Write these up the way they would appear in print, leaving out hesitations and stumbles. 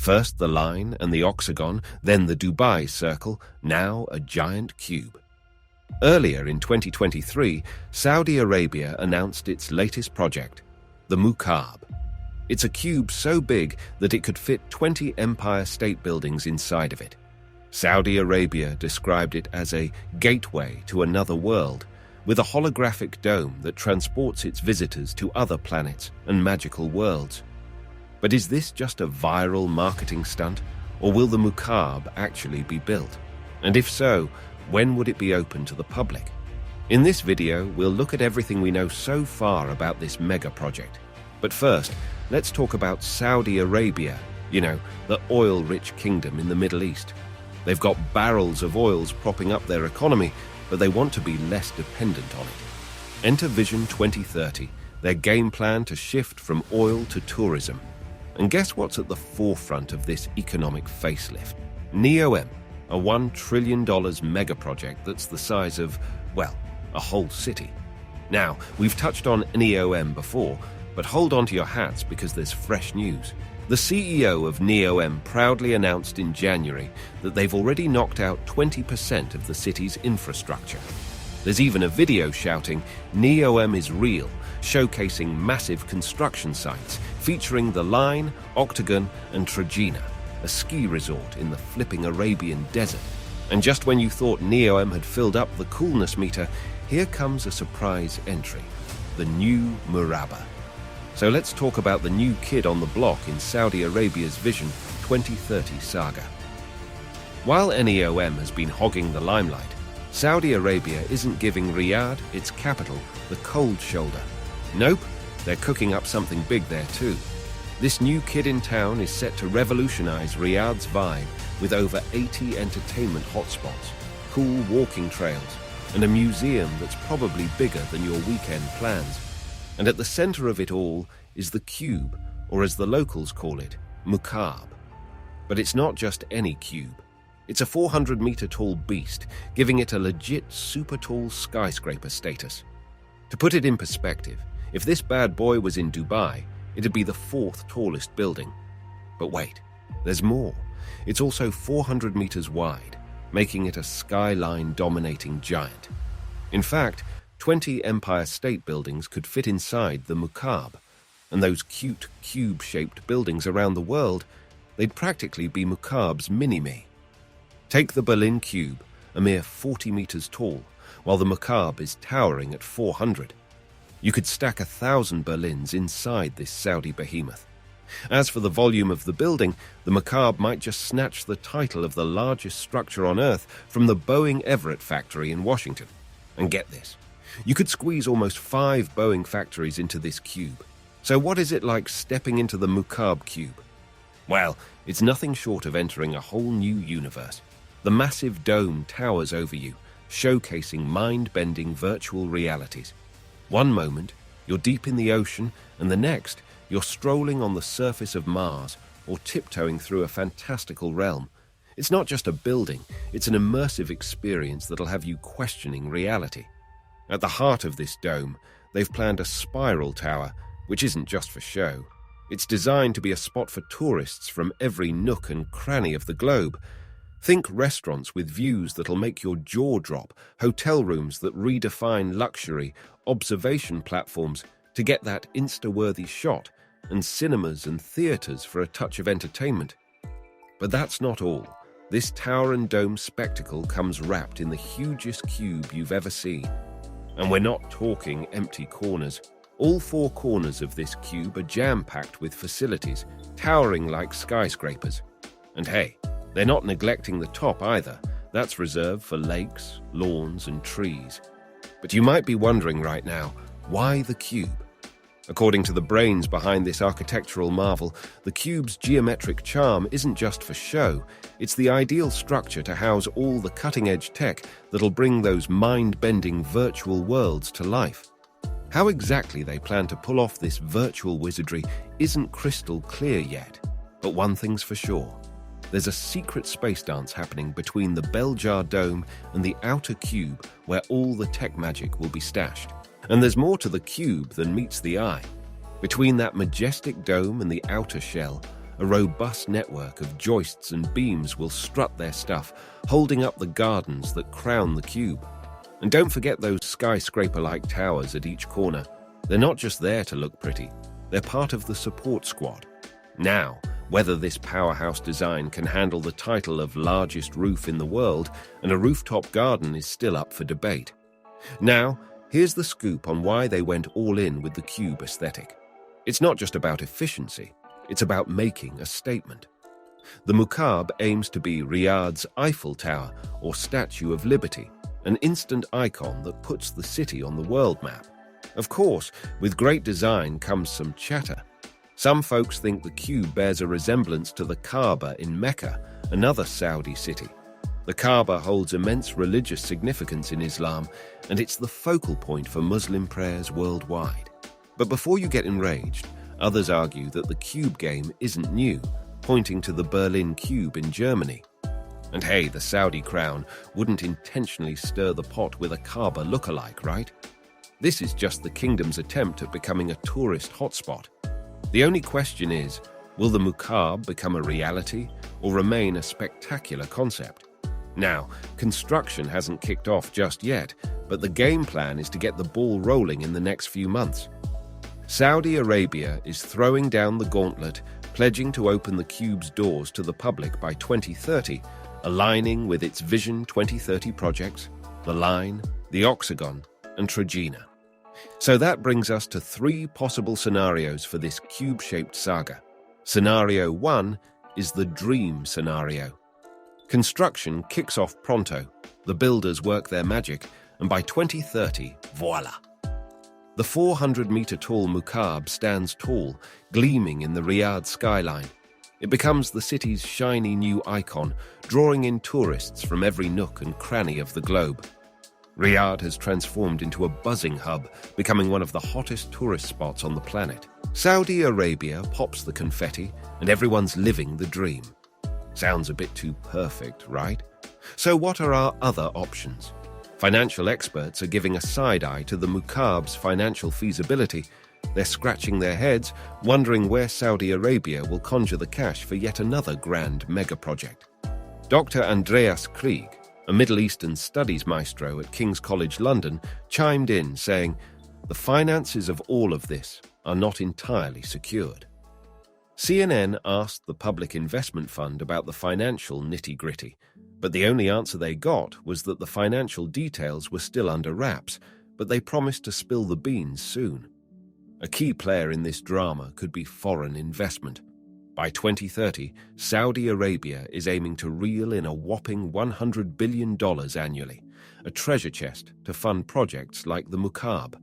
First the line and the octagon, then the Dubai circle, now a giant cube. Earlier in 2023, Saudi Arabia announced its latest project, the Mukaab. It's a cube so big that it could fit 20 Empire State Buildings inside of it. Saudi Arabia described it as a gateway to another world, with a holographic dome that transports its visitors to other planets and magical worlds. But is this just a viral marketing stunt, or will the Mukaab actually be built? And if so, when would it be open to the public? In this video, we'll look at everything we know so far about this mega project. But first, let's talk about Saudi Arabia, the oil-rich kingdom in the Middle East. They've got barrels of oils propping up their economy, but they want to be less dependent on it. Enter Vision 2030, their game plan to shift from oil to tourism. And guess what's at the forefront of this economic facelift? NEOM, a $1 trillion mega project that's the size of, a whole city. Now, we've touched on NEOM before, but hold on to your hats because there's fresh news. The CEO of NEOM proudly announced in January that they've already knocked out 20% of the city's infrastructure. There's even a video shouting, "NEOM is real," showcasing massive construction sites featuring the Line, Octagon, and Trojena, a ski resort in the flipping Arabian desert. And just when you thought NEOM had filled up the coolness meter, here comes a surprise entry, the new Murabba. So let's talk about the new kid on the block in Saudi Arabia's Vision 2030 saga. While NEOM has been hogging the limelight, Saudi Arabia isn't giving Riyadh, its capital, the cold shoulder. Nope, they're cooking up something big there too. This new kid in town is set to revolutionize Riyadh's vibe with over 80 entertainment hotspots, cool walking trails, and a museum that's probably bigger than your weekend plans. And at the center of it all is the cube, or as the locals call it, Mukaab. But it's not just any cube. It's a 400-meter-tall beast, giving it a legit super-tall skyscraper status. To put it in perspective, if this bad boy was in Dubai, it'd be the 4th tallest building. But wait, there's more. It's also 400 meters wide, making it a skyline-dominating giant. In fact, 20 Empire State Buildings could fit inside the Mukaab, and those cute cube-shaped buildings around the world, they'd practically be Mukaab's mini-me. Take the Berlin Cube, a mere 40 meters tall, while the Mukaab is towering at 400. You could stack 1,000 Berlins inside this Saudi behemoth. As for the volume of the building, the Mukaab might just snatch the title of the largest structure on Earth from the Boeing Everett factory in Washington. And get this, you could squeeze almost 5 Boeing factories into this cube. So what is it like stepping into the Mukaab cube? Well, it's nothing short of entering a whole new universe. The massive dome towers over you, showcasing mind-bending virtual realities. One moment, you're deep in the ocean, and the next, you're strolling on the surface of Mars or tiptoeing through a fantastical realm. It's not just a building, it's an immersive experience that'll have you questioning reality. At the heart of this dome, they've planned a spiral tower, which isn't just for show. It's designed to be a spot for tourists from every nook and cranny of the globe. Think restaurants with views that'll make your jaw drop, hotel rooms that redefine luxury, observation platforms to get that Insta-worthy shot, and cinemas and theaters for a touch of entertainment. But that's not all. This tower and dome spectacle comes wrapped in the hugest cube you've ever seen. And we're not talking empty corners. All 4 corners of this cube are jam-packed with facilities, towering like skyscrapers. And hey, they're not neglecting the top either. That's reserved for lakes, lawns, and trees. But you might be wondering right now, why the cube? According to the brains behind this architectural marvel, the cube's geometric charm isn't just for show, it's the ideal structure to house all the cutting-edge tech that'll bring those mind-bending virtual worlds to life. How exactly they plan to pull off this virtual wizardry isn't crystal clear yet, but one thing's for sure. There's a secret space dance happening between the bell jar dome and the outer cube where all the tech magic will be stashed. And there's more to the cube than meets the eye. Between that majestic dome and the outer shell, a robust network of joists and beams will strut their stuff, holding up the gardens that crown the cube. And don't forget those skyscraper-like towers at each corner. They're not just there to look pretty, they're part of the support squad. Now, whether this powerhouse design can handle the title of largest roof in the world and a rooftop garden is still up for debate. Now, here's the scoop on why they went all in with the cube aesthetic. It's not just about efficiency, it's about making a statement. The Mukaab aims to be Riyadh's Eiffel Tower or Statue of Liberty, an instant icon that puts the city on the world map. Of course, with great design comes some chatter. Some folks think the cube bears a resemblance to the Kaaba in Mecca, another Saudi city. The Kaaba holds immense religious significance in Islam, and it's the focal point for Muslim prayers worldwide. But before you get enraged, others argue that the cube game isn't new, pointing to the Berlin Cube in Germany. And hey, the Saudi crown wouldn't intentionally stir the pot with a Kaaba lookalike, right? This is just the kingdom's attempt at becoming a tourist hotspot. The only question is, will the Mukaab become a reality or remain a spectacular concept? Now, construction hasn't kicked off just yet, but the game plan is to get the ball rolling in the next few months. Saudi Arabia is throwing down the gauntlet, pledging to open the cube's doors to the public by 2030, aligning with its Vision 2030 projects, the Line, the Octagon, and Trojena. So that brings us to 3 possible scenarios for this cube-shaped saga. Scenario 1 is the dream scenario. Construction kicks off pronto, the builders work their magic, and by 2030, voila! The 400-meter-tall Mukaab stands tall, gleaming in the Riyadh skyline. It becomes the city's shiny new icon, drawing in tourists from every nook and cranny of the globe. Riyadh has transformed into a buzzing hub, becoming one of the hottest tourist spots on the planet. Saudi Arabia pops the confetti, and everyone's living the dream. Sounds a bit too perfect, right? So what are our other options? Financial experts are giving a side eye to the Mukaab's financial feasibility. They're scratching their heads, wondering where Saudi Arabia will conjure the cash for yet another grand megaproject. Dr. Andreas Krieg, a Middle Eastern studies maestro at King's College London, chimed in saying, "The finances of all of this are not entirely secured." CNN asked the Public Investment Fund about the financial nitty-gritty, but the only answer they got was that the financial details were still under wraps, but they promised to spill the beans soon. A key player in this drama could be foreign investment. By 2030, Saudi Arabia is aiming to reel in a whopping $100 billion annually, a treasure chest to fund projects like the Mukaab.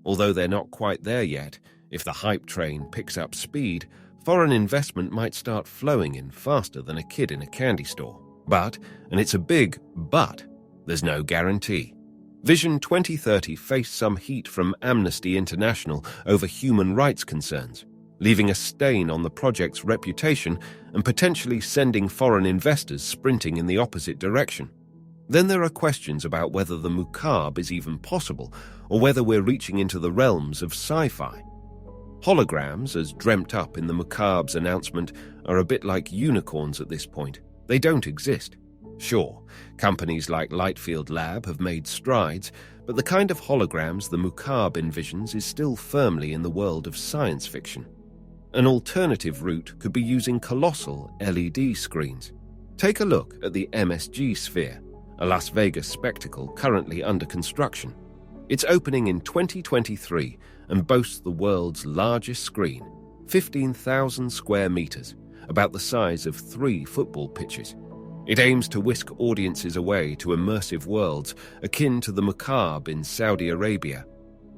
Although they're not quite there yet, if the hype train picks up speed, foreign investment might start flowing in faster than a kid in a candy store. But, and it's a big but, there's no guarantee. Vision 2030 faced some heat from Amnesty International over human rights concerns, leaving a stain on the project's reputation and potentially sending foreign investors sprinting in the opposite direction. Then there are questions about whether the Mukaab is even possible, or whether we're reaching into the realms of sci-fi. Holograms, as dreamt up in the Mukaab's announcement, are a bit like unicorns at this point. They don't exist. Sure, companies like Lightfield Lab have made strides, but the kind of holograms the Mukaab envisions is still firmly in the world of science fiction. An alternative route could be using colossal LED screens. Take a look at the MSG Sphere, a Las Vegas spectacle currently under construction. It's opening in 2023 and boasts the world's largest screen, 15,000 square meters, about the size of 3 football pitches. It aims to whisk audiences away to immersive worlds akin to the Mukaab in Saudi Arabia.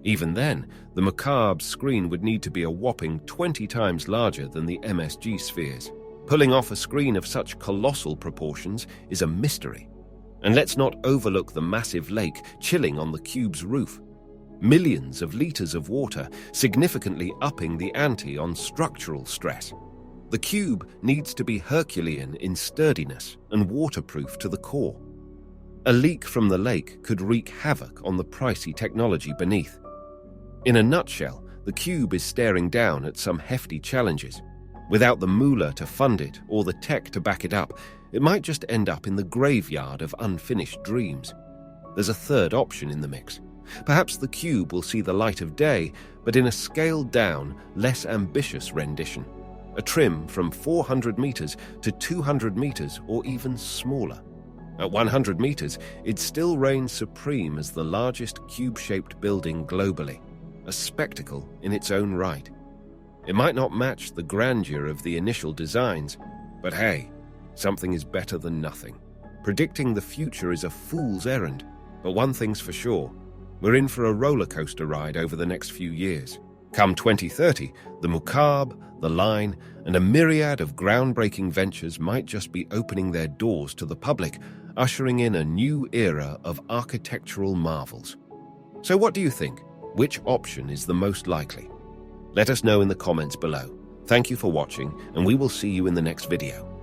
Even then, the Mukaab's screen would need to be a whopping 20 times larger than the MSG spheres. Pulling off a screen of such colossal proportions is a mystery. And let's not overlook the massive lake chilling on the cube's roof. Millions of liters of water, significantly upping the ante on structural stress. The cube needs to be Herculean in sturdiness and waterproof to the core. A leak from the lake could wreak havoc on the pricey technology beneath. In a nutshell, the cube is staring down at some hefty challenges. Without the moolah to fund it or the tech to back it up, it might just end up in the graveyard of unfinished dreams. There's a third option in the mix. Perhaps the cube will see the light of day, but in a scaled-down, less ambitious rendition. A trim from 400 meters to 200 meters or even smaller. At 100 meters, it still reigns supreme as the largest cube-shaped building globally, a spectacle in its own right. It might not match the grandeur of the initial designs, but hey, something is better than nothing. Predicting the future is a fool's errand, but one thing's for sure, we're in for a roller coaster ride over the next few years. Come 2030, the Mukaab, the Line, and a myriad of groundbreaking ventures might just be opening their doors to the public, ushering in a new era of architectural marvels. So what do you think? Which option is the most likely? Let us know in the comments below. Thank you for watching, and we will see you in the next video.